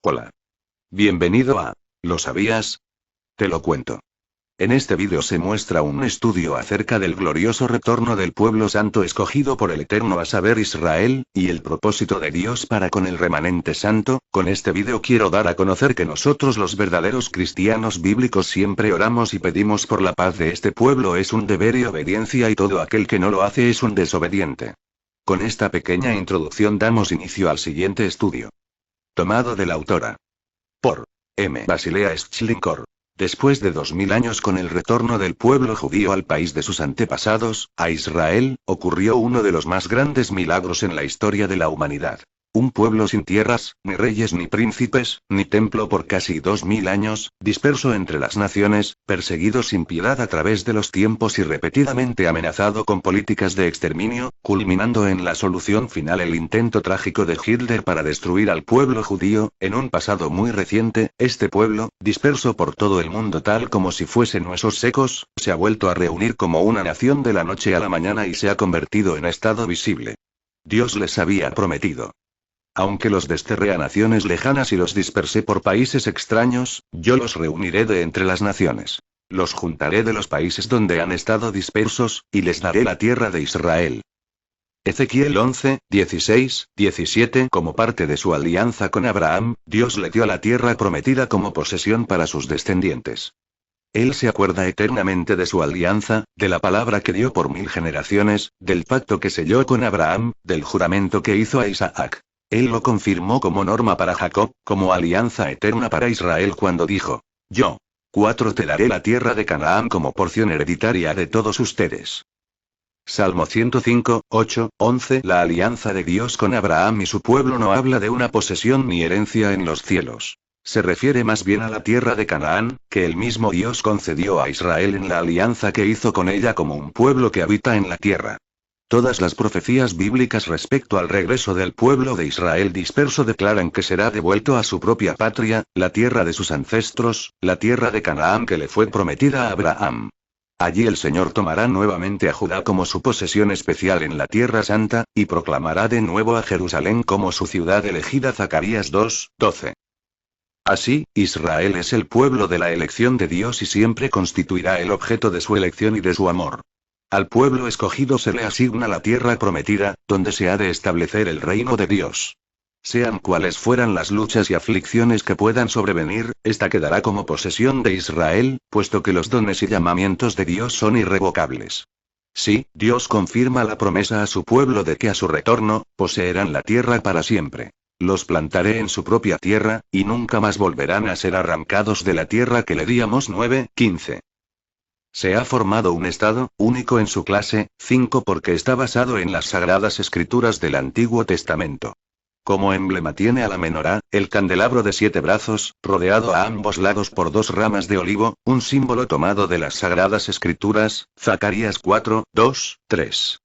Hola. Bienvenido a ¿Lo sabías? Te lo cuento. En este vídeo se muestra un estudio acerca del glorioso retorno del pueblo santo escogido por el Eterno, a saber Israel, y el propósito de Dios para con el remanente santo. Con este vídeo quiero dar a conocer que nosotros los verdaderos cristianos bíblicos siempre oramos y pedimos por la paz de este pueblo. Es un deber y obediencia, y todo aquel que no lo hace es un desobediente. Con esta pequeña introducción damos inicio al siguiente estudio. Tomado de la autora por M. Basilea Schlinkor. Después de 2000 años con el retorno del pueblo judío al país de sus antepasados, a Israel, ocurrió uno de los más grandes milagros en la historia de la humanidad. Un pueblo sin tierras, ni reyes ni príncipes, ni templo por casi 2000 años, disperso entre las naciones, perseguido sin piedad a través de los tiempos y repetidamente amenazado con políticas de exterminio, culminando en la solución final el intento trágico de Hitler para destruir al pueblo judío. En un pasado muy reciente, este pueblo, disperso por todo el mundo tal como si fuesen huesos secos, se ha vuelto a reunir como una nación de la noche a la mañana y se ha convertido en estado visible. Dios les había prometido: aunque los desterré a naciones lejanas y los dispersé por países extraños, yo los reuniré de entre las naciones. Los juntaré de los países donde han estado dispersos, y les daré la tierra de Israel. Ezequiel 11, 16, 17. Como parte de su alianza con Abraham, Dios le dio la tierra prometida como posesión para sus descendientes. Él se acuerda eternamente de su alianza, de la palabra que dio por 1000 generaciones, del pacto que selló con Abraham, del juramento que hizo a Isaac. Él lo confirmó como norma para Jacob, como alianza eterna para Israel cuando dijo: Yo, 4 te daré la tierra de Canaán como porción hereditaria de todos ustedes. Salmo 105, 8, 11. La alianza de Dios con Abraham y su pueblo no habla de una posesión ni herencia en los cielos. Se refiere más bien a la tierra de Canaán, que el mismo Dios concedió a Israel en la alianza que hizo con ella como un pueblo que habita en la tierra. Todas las profecías bíblicas respecto al regreso del pueblo de Israel disperso declaran que será devuelto a su propia patria, la tierra de sus ancestros, la tierra de Canaán que le fue prometida a Abraham. Allí el Señor tomará nuevamente a Judá como su posesión especial en la Tierra Santa, y proclamará de nuevo a Jerusalén como su ciudad elegida. Zacarías 2, 12. Así, Israel es el pueblo de la elección de Dios y siempre constituirá el objeto de su elección y de su amor. Al pueblo escogido se le asigna la tierra prometida, donde se ha de establecer el reino de Dios. Sean cuales fueran las luchas y aflicciones que puedan sobrevenir, esta quedará como posesión de Israel, puesto que los dones y llamamientos de Dios son irrevocables. Sí, Dios confirma la promesa a su pueblo de que a su retorno, poseerán la tierra para siempre. Los plantaré en su propia tierra, y nunca más volverán a ser arrancados de la tierra que le di. Amós 9, 15. Se ha formado un estado, único en su clase, 5 porque está basado en las sagradas escrituras del Antiguo Testamento. Como emblema tiene a la menorá, el candelabro de 7 brazos, rodeado a ambos lados por 2 ramas de olivo, un símbolo tomado de las sagradas escrituras. Zacarías 4, 2, 3.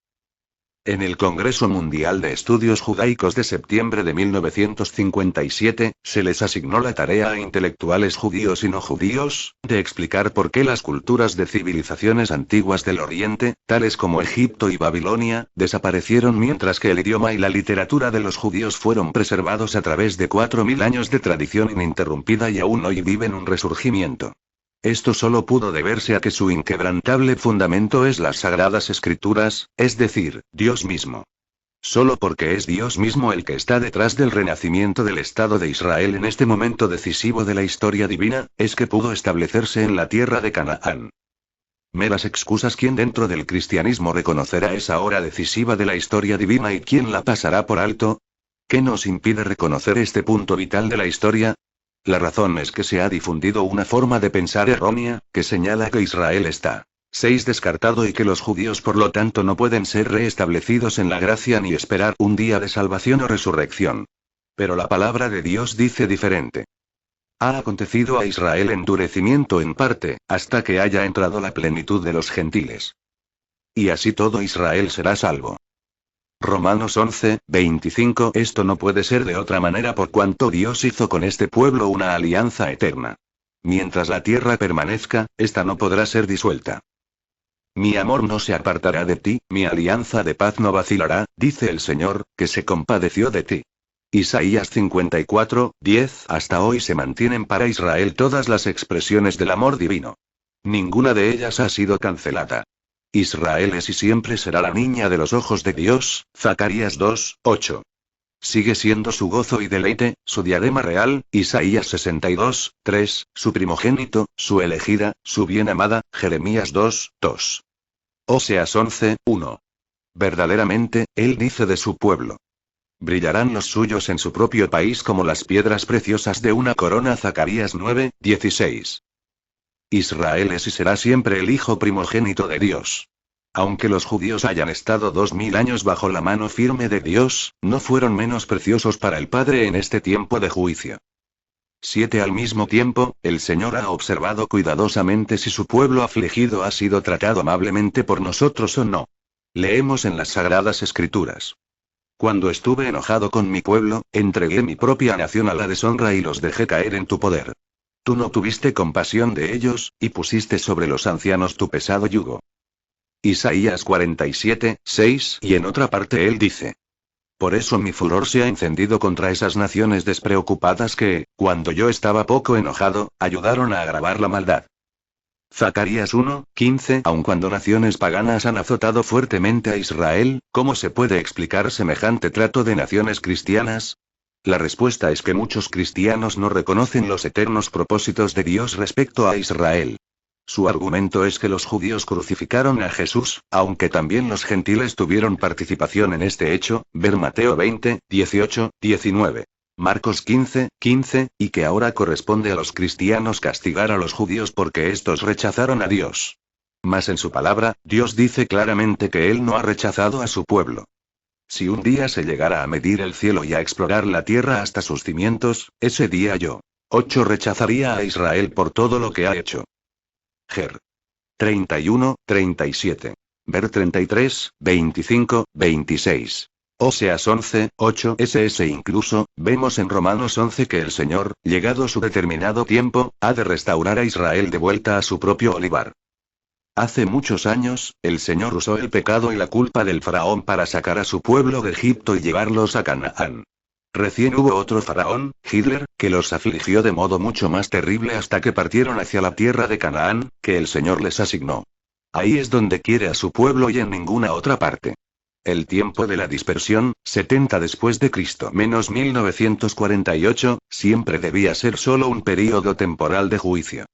En el Congreso Mundial de Estudios Judaicos de septiembre de 1957, se les asignó la tarea a intelectuales judíos y no judíos, de explicar por qué las culturas de civilizaciones antiguas del Oriente, tales como Egipto y Babilonia, desaparecieron mientras que el idioma y la literatura de los judíos fueron preservados a través de 4000 años de tradición ininterrumpida y aún hoy viven un resurgimiento. Esto solo pudo deberse a que su inquebrantable fundamento es las sagradas escrituras, es decir, Dios mismo. Solo porque es Dios mismo el que está detrás del renacimiento del Estado de Israel en este momento decisivo de la historia divina, es que pudo establecerse en la tierra de Canaán. Meras excusas. ¿Quién dentro del cristianismo reconocerá esa hora decisiva de la historia divina y quién la pasará por alto? ¿Qué nos impide reconocer este punto vital de la historia? La razón es que se ha difundido una forma de pensar errónea, que señala que Israel está 6 descartado y que los judíos por lo tanto no pueden ser reestablecidos en la gracia ni esperar un día de salvación o resurrección. Pero la palabra de Dios dice diferente. Ha acontecido a Israel endurecimiento en parte, hasta que haya entrado la plenitud de los gentiles. Y así todo Israel será salvo. Romanos 11, 25. Esto no puede ser de otra manera por cuanto Dios hizo con este pueblo una alianza eterna. Mientras la tierra permanezca, esta no podrá ser disuelta. Mi amor no se apartará de ti, mi alianza de paz no vacilará, dice el Señor, que se compadeció de ti. Isaías 54, 10. Hasta hoy se mantienen para Israel todas las expresiones del amor divino. Ninguna de ellas ha sido cancelada. Israel es y siempre será la niña de los ojos de Dios, Zacarías 2, 8. Sigue siendo su gozo y deleite, su diadema real, Isaías 62, 3, su primogénito, su elegida, su bien amada, Jeremías 2, 2. Oseas 11, 1. Verdaderamente, él dice de su pueblo. Brillarán los suyos en su propio país como las piedras preciosas de una corona, Zacarías 9, 16. Israel es y será siempre el hijo primogénito de Dios. Aunque los judíos hayan estado 2000 años bajo la mano firme de Dios, no fueron menos preciosos para el Padre en este tiempo de juicio. 7. Al mismo tiempo, el Señor ha observado cuidadosamente si su pueblo afligido ha sido tratado amablemente por nosotros o no. Leemos en las Sagradas Escrituras. Cuando estuve enojado con mi pueblo, entregué mi propia nación a la deshonra y los dejé caer en tu poder. Tú no tuviste compasión de ellos, y pusiste sobre los ancianos tu pesado yugo. Isaías 47, 6. Y en otra parte él dice. Por eso mi furor se ha encendido contra esas naciones despreocupadas que, cuando yo estaba poco enojado, ayudaron a agravar la maldad. Zacarías 1, 15. Aun cuando naciones paganas han azotado fuertemente a Israel, ¿cómo se puede explicar semejante trato de naciones cristianas? La respuesta es que muchos cristianos no reconocen los eternos propósitos de Dios respecto a Israel. Su argumento es que los judíos crucificaron a Jesús, aunque también los gentiles tuvieron participación en este hecho, ver Mateo 20, 18, 19. Marcos 15, 15, y que ahora corresponde a los cristianos castigar a los judíos porque estos rechazaron a Dios. Mas en su palabra, Dios dice claramente que Él no ha rechazado a su pueblo. Si un día se llegara a medir el cielo y a explorar la tierra hasta sus cimientos, ese día yo, 8, rechazaría a Israel por todo lo que ha hecho. Ger. 31, 37. Ver 33, 25, 26. Oseas 11, 8. SS. Incluso, vemos en Romanos 11 que el Señor, llegado su determinado tiempo, ha de restaurar a Israel de vuelta a su propio olivar. Hace muchos años, el Señor usó el pecado y la culpa del faraón para sacar a su pueblo de Egipto y llevarlos a Canaán. Recién hubo otro faraón, Hitler, que los afligió de modo mucho más terrible hasta que partieron hacia la tierra de Canaán, que el Señor les asignó. Ahí es donde quiere a su pueblo y en ninguna otra parte. El tiempo de la dispersión, 70 después de Cristo menos 1948, siempre debía ser solo un período temporal de juicio.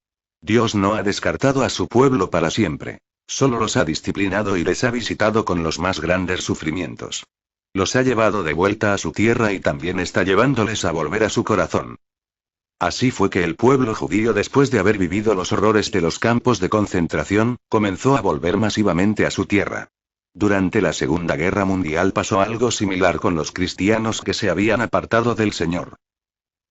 Dios no ha descartado a su pueblo para siempre. Solo los ha disciplinado y les ha visitado con los más grandes sufrimientos. Los ha llevado de vuelta a su tierra y también está llevándoles a volver a su corazón. Así fue que el pueblo judío, después de haber vivido los horrores de los campos de concentración, comenzó a volver masivamente a su tierra. Durante la Segunda Guerra Mundial pasó algo similar con los cristianos que se habían apartado del Señor.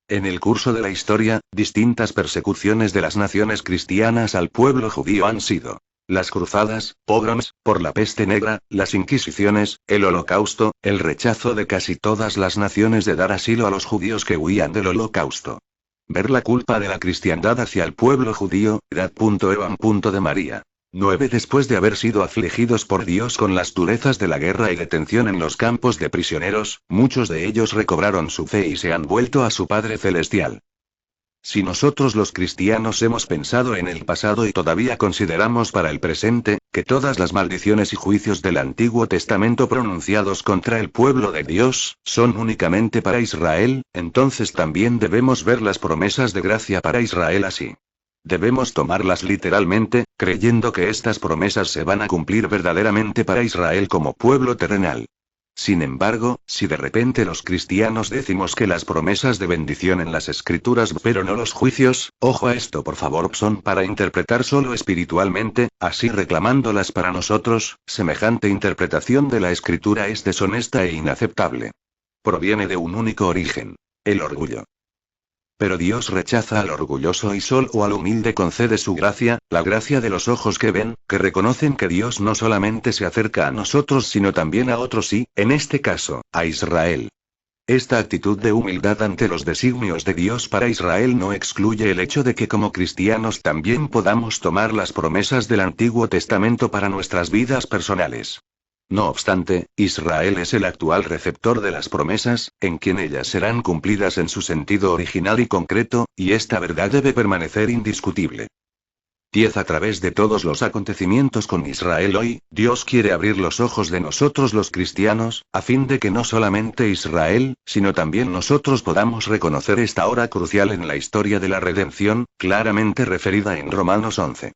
En el curso de la historia, distintas persecuciones de las naciones cristianas al pueblo judío han sido las cruzadas, pogroms, por la peste negra, las inquisiciones, el holocausto, el rechazo de casi todas las naciones de dar asilo a los judíos que huían del holocausto. Ver la culpa de la cristiandad hacia el pueblo judío, Evan. De María. 9. Después de haber sido afligidos por Dios con las durezas de la guerra y detención en los campos de prisioneros, muchos de ellos recobraron su fe y se han vuelto a su Padre Celestial. Si nosotros los cristianos hemos pensado en el pasado y todavía consideramos para el presente, que todas las maldiciones y juicios del Antiguo Testamento pronunciados contra el pueblo de Dios, son únicamente para Israel, entonces también debemos ver las promesas de gracia para Israel así. Debemos tomarlas literalmente, creyendo que estas promesas se van a cumplir verdaderamente para Israel como pueblo terrenal. Sin embargo, si de repente los cristianos decimos que las promesas de bendición en las Escrituras pero no los juicios, ojo a esto por favor, son para interpretar solo espiritualmente, así reclamándolas para nosotros, semejante interpretación de la Escritura es deshonesta e inaceptable. Proviene de un único origen: el orgullo. Pero Dios rechaza al orgulloso y solo al humilde concede su gracia, la gracia de los ojos que ven, que reconocen que Dios no solamente se acerca a nosotros sino también a otros y, en este caso, a Israel. Esta actitud de humildad ante los designios de Dios para Israel no excluye el hecho de que como cristianos también podamos tomar las promesas del Antiguo Testamento para nuestras vidas personales. No obstante, Israel es el actual receptor de las promesas, en quien ellas serán cumplidas en su sentido original y concreto, y esta verdad debe permanecer indiscutible. 10. A través de todos los acontecimientos con Israel hoy, Dios quiere abrir los ojos de nosotros los cristianos, a fin de que no solamente Israel, sino también nosotros podamos reconocer esta hora crucial en la historia de la redención, claramente referida en Romanos 11.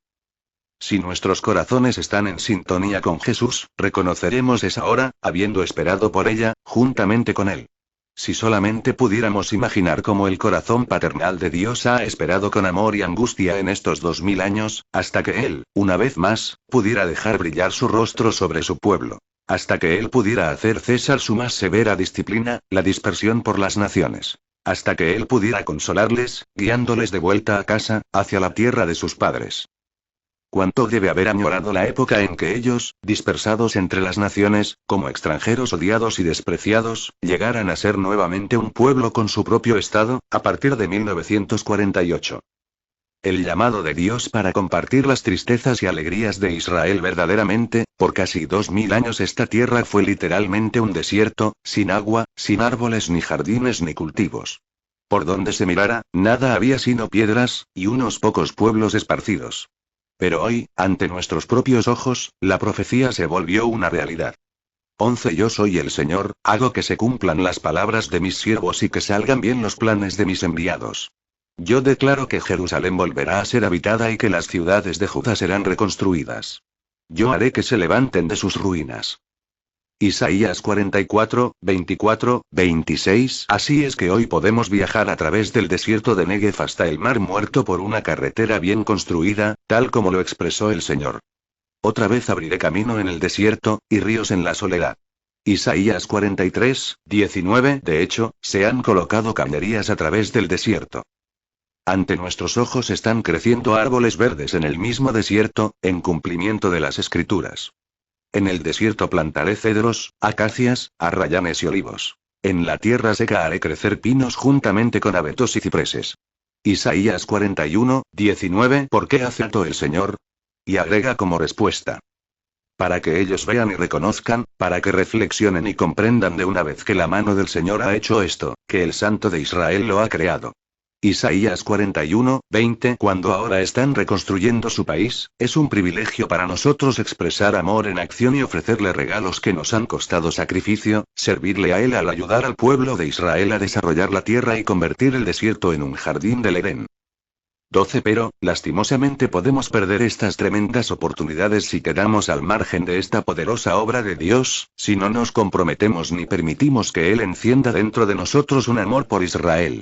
Si nuestros corazones están en sintonía con Jesús, reconoceremos esa hora, habiendo esperado por ella, juntamente con Él. Si solamente pudiéramos imaginar cómo el corazón paternal de Dios ha esperado con amor y angustia en estos 2000 años, hasta que Él, una vez más, pudiera dejar brillar su rostro sobre su pueblo. Hasta que Él pudiera hacer cesar su más severa disciplina, la dispersión por las naciones. Hasta que Él pudiera consolarles, guiándoles de vuelta a casa, hacia la tierra de sus padres. Cuánto debe haber añorado la época en que ellos, dispersados entre las naciones, como extranjeros odiados y despreciados, llegaran a ser nuevamente un pueblo con su propio Estado, a partir de 1948. El llamado de Dios para compartir las tristezas y alegrías de Israel verdaderamente, por casi 2000 años esta tierra fue literalmente un desierto, sin agua, sin árboles ni jardines ni cultivos. Por donde se mirara, nada había sino piedras, y unos pocos pueblos esparcidos. Pero hoy, ante nuestros propios ojos, la profecía se volvió una realidad. 11. Yo soy el Señor, hago que se cumplan las palabras de mis siervos y que salgan bien los planes de mis enviados. Yo declaro que Jerusalén volverá a ser habitada y que las ciudades de Judá serán reconstruidas. Yo haré que se levanten de sus ruinas. Isaías 44, 24, 26. Así es que hoy podemos viajar a través del desierto de Negev hasta el Mar Muerto por una carretera bien construida, tal como lo expresó el Señor. Otra vez abriré camino en el desierto, y ríos en la soledad. Isaías 43, 19. De hecho, se han colocado cañerías a través del desierto. Ante nuestros ojos están creciendo árboles verdes en el mismo desierto, en cumplimiento de las Escrituras. En el desierto plantaré cedros, acacias, arrayanes y olivos. En la tierra seca haré crecer pinos juntamente con abetos y cipreses. Isaías 41, 19. ¿Por qué hace esto el Señor? Y agrega como respuesta. Para que ellos vean y reconozcan, para que reflexionen y comprendan de una vez que la mano del Señor ha hecho esto, que el Santo de Israel lo ha creado. Isaías 41, 20. Cuando ahora están reconstruyendo su país, es un privilegio para nosotros expresar amor en acción y ofrecerle regalos que nos han costado sacrificio, servirle a Él al ayudar al pueblo de Israel a desarrollar la tierra y convertir el desierto en un jardín del Edén. 12. Pero, lastimosamente podemos perder estas tremendas oportunidades si quedamos al margen de esta poderosa obra de Dios, si no nos comprometemos ni permitimos que Él encienda dentro de nosotros un amor por Israel.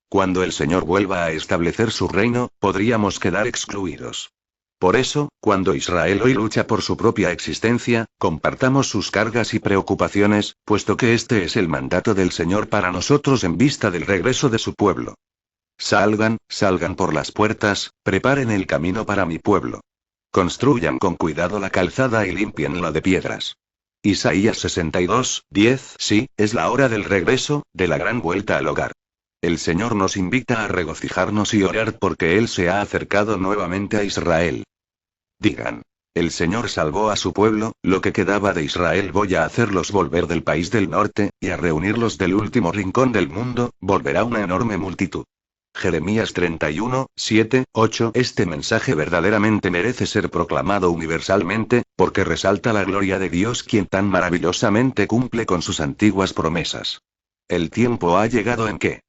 Cuando el Señor vuelva a establecer su reino, podríamos quedar excluidos. Por eso, cuando Israel hoy lucha por su propia existencia, compartamos sus cargas y preocupaciones, puesto que este es el mandato del Señor para nosotros en vista del regreso de su pueblo. Salgan, salgan por las puertas, preparen el camino para mi pueblo. Construyan con cuidado la calzada y limpienla de piedras. Isaías 62, 10. Sí, es la hora del regreso, de la gran vuelta al hogar. El Señor nos invita a regocijarnos y orar porque Él se ha acercado nuevamente a Israel. Digan. El Señor salvó a su pueblo, lo que quedaba de Israel voy a hacerlos volver del país del norte, y a reunirlos del último rincón del mundo, volverá una enorme multitud. Jeremías 31, 7, 8. Este mensaje verdaderamente merece ser proclamado universalmente, porque resalta la gloria de Dios quien tan maravillosamente cumple con sus antiguas promesas. El tiempo ha llegado en que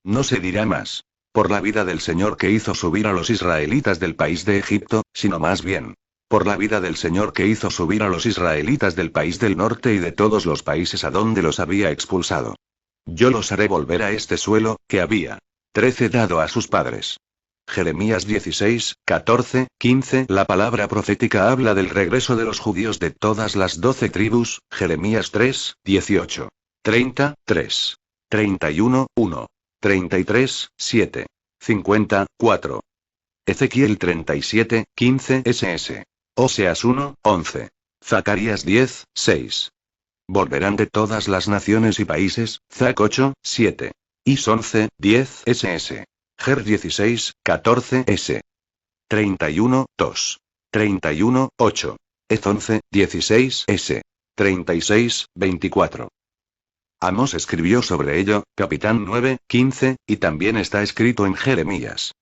no se dirá más por la vida del Señor que hizo subir a los israelitas del país de Egipto, sino más bien por la vida del Señor que hizo subir a los israelitas del país del norte y de todos los países a donde los había expulsado. Yo los haré volver a este suelo, que había 13 dado a sus padres. Jeremías 16, 14, 15. La palabra profética habla del regreso de los judíos de todas las 12 tribus, Jeremías 3, 18. 30, 3. 31, 1. 33, 7. 50, 4. Ezequiel 37, 15 ss. Oseas 1, 11. Zacarías 10, 6. Volverán de todas las naciones y países, Zac 8, 7. Is 11, 10 ss. Ger 16, 14 s. 31, 2. 31, 8. Ez 11, 16 s. 36-24. Amós escribió sobre ello, capitán 9-15, y también está escrito en Jeremías.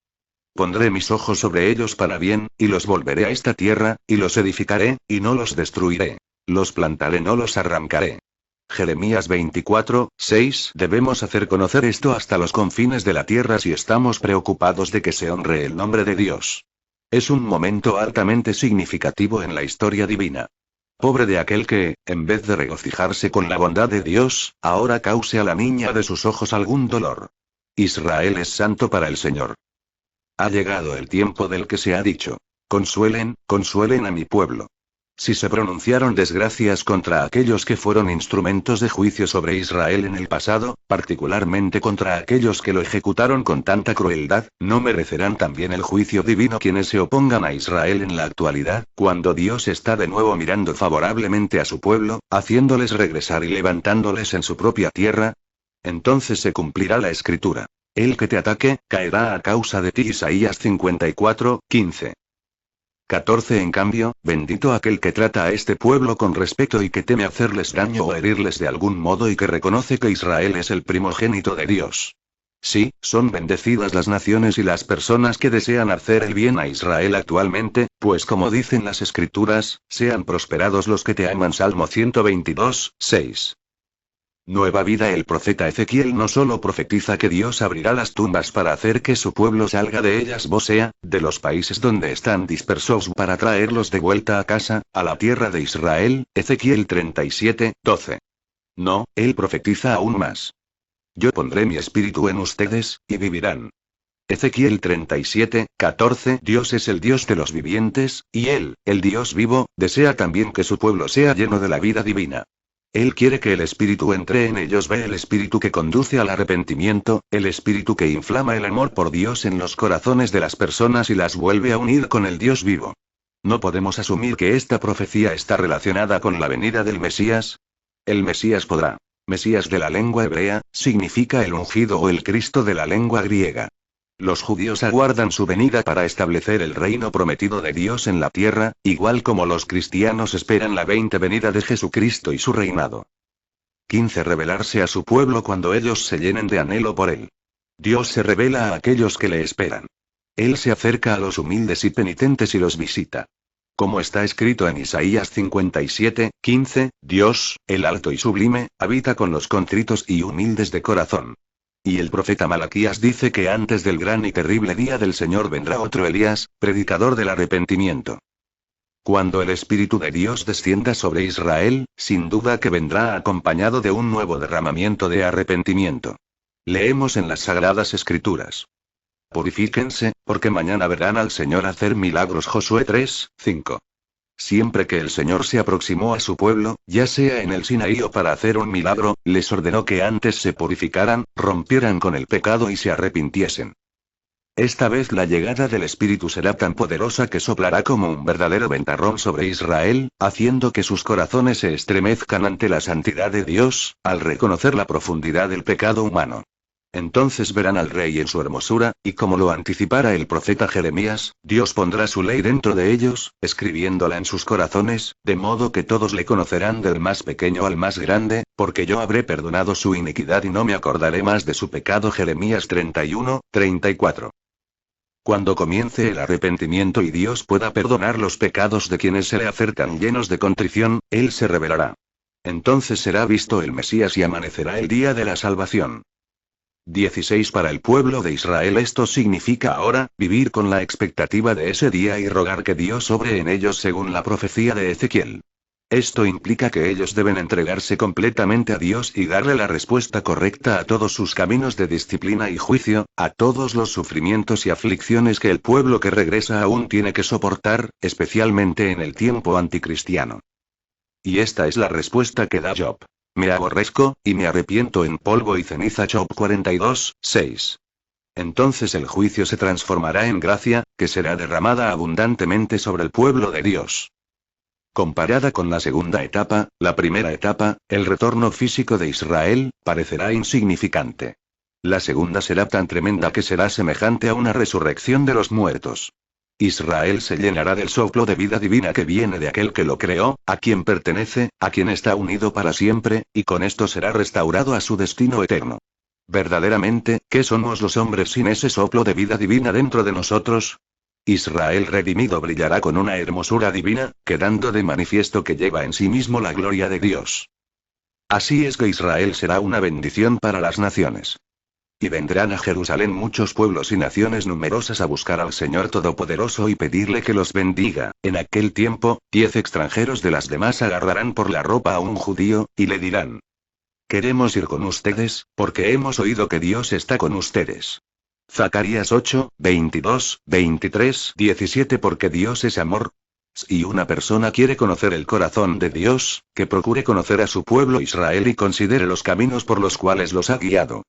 Pondré mis ojos sobre ellos para bien, y los volveré a esta tierra, y los edificaré, y no los destruiré. Los plantaré, no los arrancaré. Jeremías 24:6. Debemos hacer conocer esto hasta los confines de la tierra si estamos preocupados de que se honre el nombre de Dios. Es un momento altamente significativo en la historia divina. Pobre de aquel que, en vez de regocijarse con la bondad de Dios, ahora cause a la niña de sus ojos algún dolor. Israel es santo para el Señor. Ha llegado el tiempo del que se ha dicho. Consuelen, consuelen a mi pueblo. Si se pronunciaron desgracias contra aquellos que fueron instrumentos de juicio sobre Israel en el pasado, particularmente contra aquellos que lo ejecutaron con tanta crueldad, ¿no merecerán también el juicio divino quienes se opongan a Israel en la actualidad, cuando Dios está de nuevo mirando favorablemente a su pueblo, haciéndoles regresar y levantándoles en su propia tierra? Entonces se cumplirá la escritura. El que te ataque, caerá a causa de ti. Isaías 54:15. 14. En cambio, bendito aquel que trata a este pueblo con respeto y que teme hacerles daño o herirles de algún modo y que reconoce que Israel es el primogénito de Dios. Sí, son bendecidas las naciones y las personas que desean hacer el bien a Israel actualmente, pues como dicen las Escrituras, sean prosperados los que te aman. Salmo 122:6. Nueva vida. El profeta Ezequiel no solo profetiza que Dios abrirá las tumbas para hacer que su pueblo salga de ellas, o sea, de los países donde están dispersos, para traerlos de vuelta a casa, a la tierra de Israel, Ezequiel 37:12. No, él profetiza aún más. Yo pondré mi espíritu en ustedes, y vivirán. Ezequiel 37:14. Dios es el Dios de los vivientes, y Él, el Dios vivo, desea también que su pueblo sea lleno de la vida divina. Él quiere que el Espíritu entre en ellos. Ve el Espíritu que conduce al arrepentimiento, el Espíritu que inflama el amor por Dios en los corazones de las personas y las vuelve a unir con el Dios vivo. ¿No podemos asumir que esta profecía está relacionada con la venida del Mesías? El Mesías podrá. Mesías de la lengua hebrea, significa el ungido o el Cristo de la lengua griega. Los judíos aguardan su venida para establecer el reino prometido de Dios en la tierra, igual como los cristianos esperan la venida de Jesucristo y su reinado. 15. Revelarse a su pueblo cuando ellos se llenen de anhelo por él. Dios se revela a aquellos que le esperan. Él se acerca a los humildes y penitentes y los visita. Como está escrito en Isaías 57:15, Dios, el alto y sublime, habita con los contritos y humildes de corazón. Y el profeta Malaquías dice que antes del gran y terrible día del Señor vendrá otro Elías, predicador del arrepentimiento. Cuando el Espíritu de Dios descienda sobre Israel, sin duda que vendrá acompañado de un nuevo derramamiento de arrepentimiento. Leemos en las Sagradas Escrituras. Purifíquense, porque mañana verán al Señor hacer milagros. Josué 3:5. Siempre que el Señor se aproximó a su pueblo, ya sea en el Sinaí o para hacer un milagro, les ordenó que antes se purificaran, rompieran con el pecado y se arrepintiesen. Esta vez la llegada del Espíritu será tan poderosa que soplará como un verdadero ventarrón sobre Israel, haciendo que sus corazones se estremezcan ante la santidad de Dios, al reconocer la profundidad del pecado humano. Entonces verán al Rey en su hermosura, y como lo anticipara el profeta Jeremías, Dios pondrá su ley dentro de ellos, escribiéndola en sus corazones, de modo que todos le conocerán del más pequeño al más grande, porque yo habré perdonado su iniquidad y no me acordaré más de su pecado. Jeremías 31:34. Cuando comience el arrepentimiento y Dios pueda perdonar los pecados de quienes se le acercan llenos de contrición, Él se revelará. Entonces será visto el Mesías y amanecerá el día de la salvación. 16. Para el pueblo de Israel esto significa ahora, vivir con la expectativa de ese día y rogar que Dios obre en ellos según la profecía de Ezequiel. Esto implica que ellos deben entregarse completamente a Dios y darle la respuesta correcta a todos sus caminos de disciplina y juicio, a todos los sufrimientos y aflicciones que el pueblo que regresa aún tiene que soportar, especialmente en el tiempo anticristiano. Y esta es la respuesta que da Job. Me aborrezco, y me arrepiento en polvo y ceniza. Job 42:6. Entonces el juicio se transformará en gracia, que será derramada abundantemente sobre el pueblo de Dios. Comparada con la segunda etapa, la primera etapa, el retorno físico de Israel, parecerá insignificante. La segunda será tan tremenda que será semejante a una resurrección de los muertos. Israel se llenará del soplo de vida divina que viene de aquel que lo creó, a quien pertenece, a quien está unido para siempre, y con esto será restaurado a su destino eterno. Verdaderamente, ¿qué somos los hombres sin ese soplo de vida divina dentro de nosotros? Israel redimido brillará con una hermosura divina, quedando de manifiesto que lleva en sí mismo la gloria de Dios. Así es que Israel será una bendición para las naciones. Y vendrán a Jerusalén muchos pueblos y naciones numerosas a buscar al Señor Todopoderoso y pedirle que los bendiga. En aquel tiempo, 10 extranjeros de las demás agarrarán por la ropa a un judío, y le dirán: queremos ir con ustedes, porque hemos oído que Dios está con ustedes. Zacarías 8, 22, 23, 17. Porque Dios es amor. Si una persona quiere conocer el corazón de Dios, que procure conocer a su pueblo Israel y considere los caminos por los cuales los ha guiado.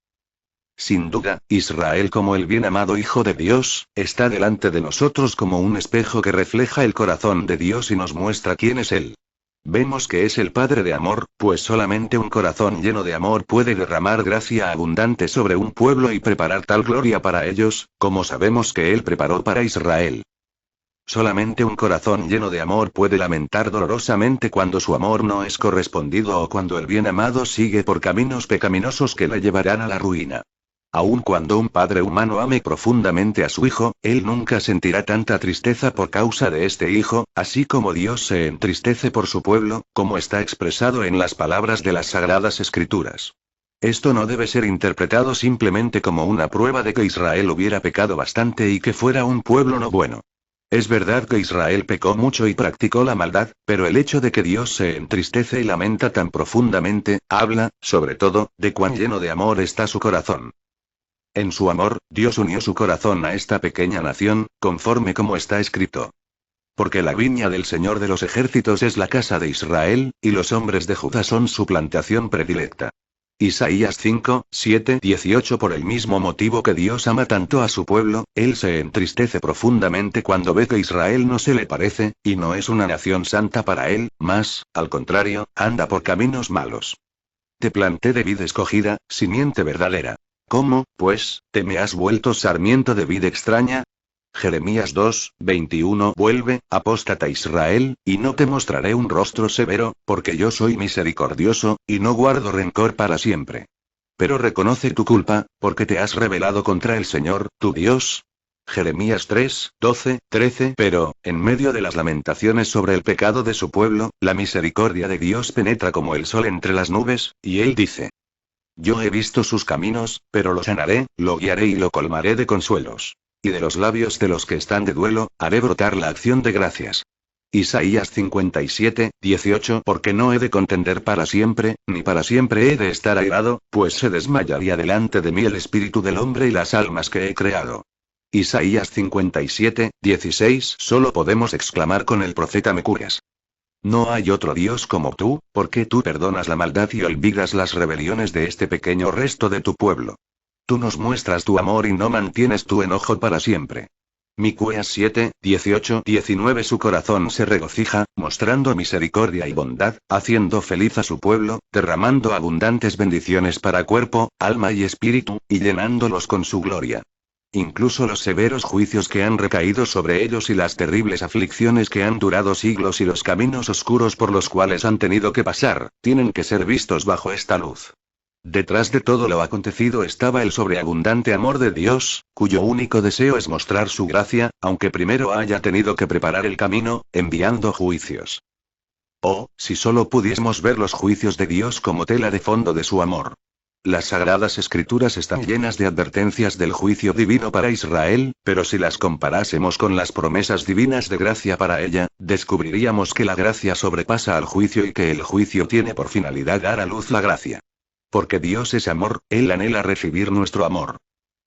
Sin duda, Israel como el bien amado Hijo de Dios, está delante de nosotros como un espejo que refleja el corazón de Dios y nos muestra quién es Él. Vemos que es el Padre de amor, pues solamente un corazón lleno de amor puede derramar gracia abundante sobre un pueblo y preparar tal gloria para ellos, como sabemos que Él preparó para Israel. Solamente un corazón lleno de amor puede lamentar dolorosamente cuando su amor no es correspondido o cuando el bien amado sigue por caminos pecaminosos que le llevarán a la ruina. Aun cuando un padre humano ame profundamente a su hijo, él nunca sentirá tanta tristeza por causa de este hijo, así como Dios se entristece por su pueblo, como está expresado en las palabras de las Sagradas Escrituras. Esto no debe ser interpretado simplemente como una prueba de que Israel hubiera pecado bastante y que fuera un pueblo no bueno. Es verdad que Israel pecó mucho y practicó la maldad, pero el hecho de que Dios se entristece y lamenta tan profundamente, habla, sobre todo, de cuán lleno de amor está su corazón. En su amor, Dios unió su corazón a esta pequeña nación, conforme como está escrito. Porque la viña del Señor de los ejércitos es la casa de Israel, y los hombres de Judá son su plantación predilecta. Isaías 5, 7, 18. Por el mismo motivo que Dios ama tanto a su pueblo, Él se entristece profundamente cuando ve que Israel no se le parece, y no es una nación santa para Él, mas, al contrario, anda por caminos malos. Te planté de vid escogida, simiente verdadera. ¿Cómo, pues, te me has vuelto sarmiento de vid extraña? Jeremías 2, 21. Vuelve, apóstata Israel, y no te mostraré un rostro severo, porque yo soy misericordioso, y no guardo rencor para siempre. Pero reconoce tu culpa, porque te has rebelado contra el Señor, tu Dios. Jeremías 3, 12, 13. Pero, en medio de las lamentaciones sobre el pecado de su pueblo, la misericordia de Dios penetra como el sol entre las nubes, y Él dice: yo he visto sus caminos, pero lo sanaré, lo guiaré y lo colmaré de consuelos. Y de los labios de los que están de duelo, haré brotar la acción de gracias. Isaías 57, 18. Porque no he de contender para siempre, ni para siempre he de estar airado, pues se desmayaría delante de mí el espíritu del hombre y las almas que he creado. Isaías 57, 16. Solo podemos exclamar con el profeta Mecurías: no hay otro Dios como tú, porque tú perdonas la maldad y olvidas las rebeliones de este pequeño resto de tu pueblo. Tú nos muestras tu amor y no mantienes tu enojo para siempre. Miqueas 7, 18, 19. Su corazón se regocija, mostrando misericordia y bondad, haciendo feliz a su pueblo, derramando abundantes bendiciones para cuerpo, alma y espíritu, y llenándolos con su gloria. Incluso los severos juicios que han recaído sobre ellos y las terribles aflicciones que han durado siglos y los caminos oscuros por los cuales han tenido que pasar, tienen que ser vistos bajo esta luz. Detrás de todo lo acontecido estaba el sobreabundante amor de Dios, cuyo único deseo es mostrar su gracia, aunque primero haya tenido que preparar el camino, enviando juicios. Oh, si solo pudiésemos ver los juicios de Dios como tela de fondo de su amor. Las Sagradas Escrituras están llenas de advertencias del juicio divino para Israel, pero si las comparásemos con las promesas divinas de gracia para ella, descubriríamos que la gracia sobrepasa al juicio y que el juicio tiene por finalidad dar a luz la gracia. Porque Dios es amor, Él anhela recibir nuestro amor.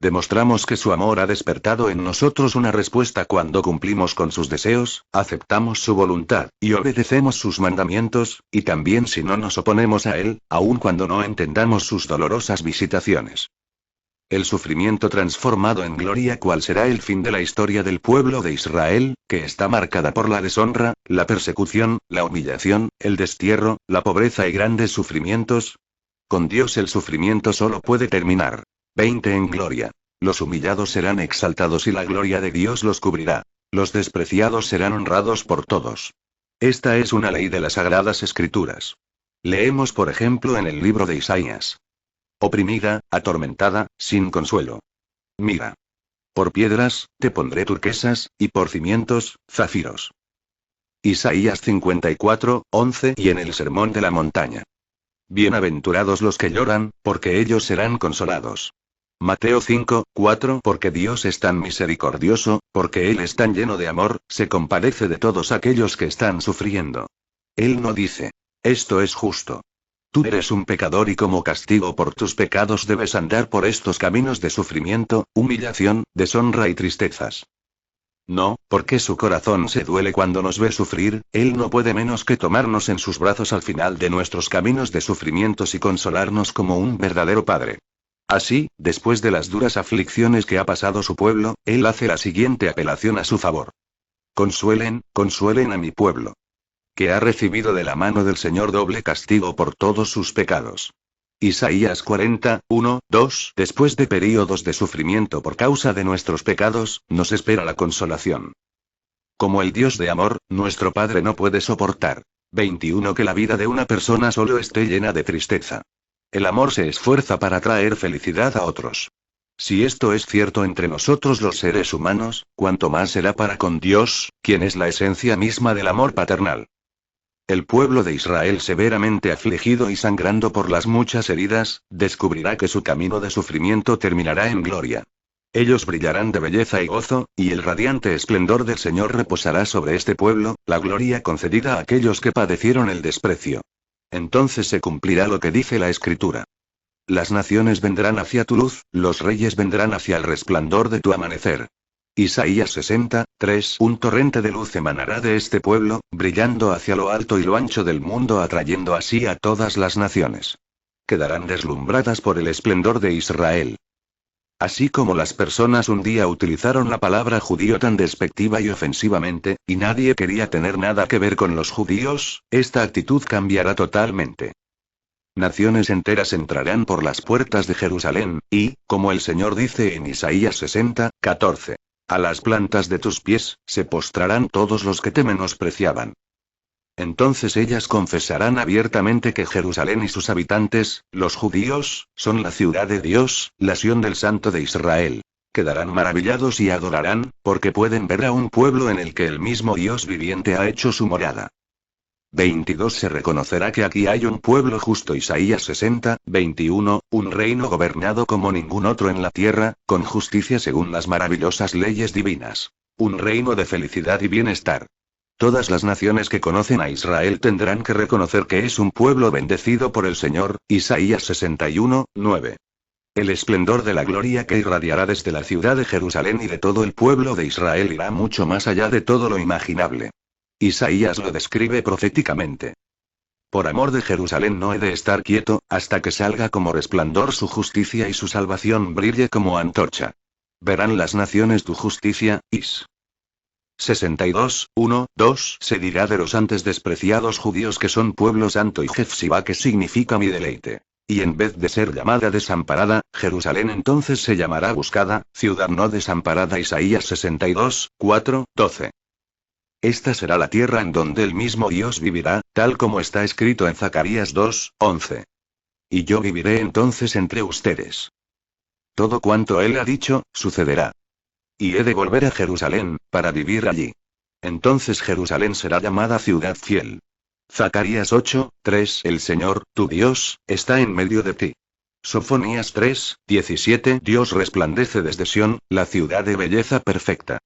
Demostramos que su amor ha despertado en nosotros una respuesta cuando cumplimos con sus deseos, aceptamos su voluntad, y obedecemos sus mandamientos, y también si no nos oponemos a Él, aun cuando no entendamos sus dolorosas visitaciones. El sufrimiento transformado en gloria. ¿Cuál será el fin de la historia del pueblo de Israel, que está marcada por la deshonra, la persecución, la humillación, el destierro, la pobreza y grandes sufrimientos? Con Dios el sufrimiento solo puede terminar. 20 en gloria. Los humillados serán exaltados y la gloria de Dios los cubrirá. Los despreciados serán honrados por todos. Esta es una ley de las Sagradas Escrituras. Leemos por ejemplo en el libro de Isaías. Oprimida, atormentada, sin consuelo. Mira. Por piedras, te pondré turquesas, y por cimientos, zafiros. Isaías 54, 11 y en el Sermón de la Montaña. Bienaventurados los que lloran, porque ellos serán consolados. Mateo 5, 4 Porque Dios es tan misericordioso, porque Él es tan lleno de amor, se compadece de todos aquellos que están sufriendo. Él no dice, esto es justo. Tú eres un pecador y como castigo por tus pecados debes andar por estos caminos de sufrimiento, humillación, deshonra y tristezas. No, porque su corazón se duele cuando nos ve sufrir, Él no puede menos que tomarnos en sus brazos al final de nuestros caminos de sufrimientos y consolarnos como un verdadero Padre. Así, después de las duras aflicciones que ha pasado su pueblo, Él hace la siguiente apelación a su favor. Consuelen, consuelen a mi pueblo, que ha recibido de la mano del Señor doble castigo por todos sus pecados. Isaías 40, 1, 2 Después de períodos de sufrimiento por causa de nuestros pecados, nos espera la consolación. Como el Dios de amor, nuestro Padre no puede soportar. 21 Que la vida de una persona solo esté llena de tristeza. El amor se esfuerza para traer felicidad a otros. Si esto es cierto entre nosotros los seres humanos, cuanto más será para con Dios, quien es la esencia misma del amor paternal. El pueblo de Israel severamente afligido y sangrando por las muchas heridas, descubrirá que su camino de sufrimiento terminará en gloria. Ellos brillarán de belleza y gozo, y el radiante esplendor del Señor reposará sobre este pueblo, la gloria concedida a aquellos que padecieron el desprecio. Entonces se cumplirá lo que dice la Escritura. Las naciones vendrán hacia tu luz, los reyes vendrán hacia el resplandor de tu amanecer. Isaías 60, 3 Un torrente de luz emanará de este pueblo, brillando hacia lo alto y lo ancho del mundo, atrayendo así a todas las naciones. Quedarán deslumbradas por el esplendor de Israel. Así como las personas un día utilizaron la palabra judío tan despectiva y ofensivamente, y nadie quería tener nada que ver con los judíos, esta actitud cambiará totalmente. Naciones enteras entrarán por las puertas de Jerusalén, y, como el Señor dice en Isaías 60, 14. A las plantas de tus pies, se postrarán todos los que te menospreciaban. Entonces ellas confesarán abiertamente que Jerusalén y sus habitantes, los judíos, son la ciudad de Dios, la Sión del Santo de Israel. Quedarán maravillados y adorarán, porque pueden ver a un pueblo en el que el mismo Dios viviente ha hecho su morada. 22 Se reconocerá que aquí hay un pueblo justo. Isaías 60, 21, un reino gobernado como ningún otro en la tierra, con justicia según las maravillosas leyes divinas. Un reino de felicidad y bienestar. Todas las naciones que conocen a Israel tendrán que reconocer que es un pueblo bendecido por el Señor. Isaías 61, 9. El esplendor de la gloria que irradiará desde la ciudad de Jerusalén y de todo el pueblo de Israel irá mucho más allá de todo lo imaginable. Isaías lo describe proféticamente. Por amor de Jerusalén no he de estar quieto, hasta que salga como resplandor su justicia y su salvación brille como antorcha. Verán las naciones tu justicia. Is. 62, 1, 2 Se dirá de los antes despreciados judíos que son pueblo santo y Jefsibá que significa mi deleite. Y en vez de ser llamada desamparada, Jerusalén entonces se llamará buscada, ciudad no desamparada. Isaías 62, 4, 12. Esta será la tierra en donde el mismo Dios vivirá, tal como está escrito en Zacarías 2, 11. Y yo viviré entonces entre ustedes. Todo cuanto Él ha dicho, sucederá. Y he de volver a Jerusalén, para vivir allí. Entonces Jerusalén será llamada ciudad fiel. Zacarías 8, 3 El Señor, tu Dios, está en medio de ti. Sofonías 3, 17 Dios resplandece desde Sión, la ciudad de belleza perfecta.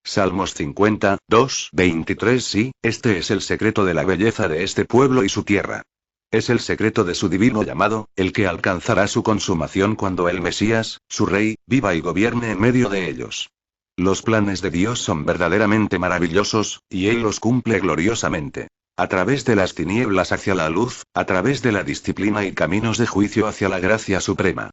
Salmos 50, 2, 23 Sí, este es el secreto de la belleza de este pueblo y su tierra. Es el secreto de su divino llamado, el que alcanzará su consumación cuando el Mesías, su Rey, viva y gobierne en medio de ellos. Los planes de Dios son verdaderamente maravillosos, y Él los cumple gloriosamente. A través de las tinieblas hacia la luz, a través de la disciplina y caminos de juicio hacia la gracia suprema.